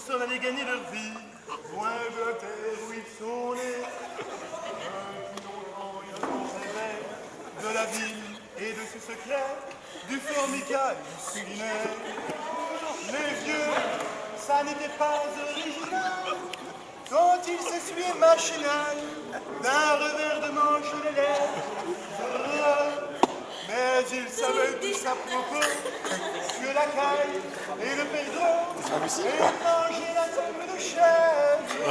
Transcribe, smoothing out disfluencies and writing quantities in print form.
s'en aller gagner leur vie, loin de la terre où ils sont nés. Depuis longtemps, ils ont rêvé de la ville et de ses secrets, du formica et du séminaire. Les vieux, ça n'était pas original, quand ils s'essuyaient machinal d'un revers de manche les lèvres. Mais ils savaient tous à propos que la caille et le pédro et manger la tête de chèvre.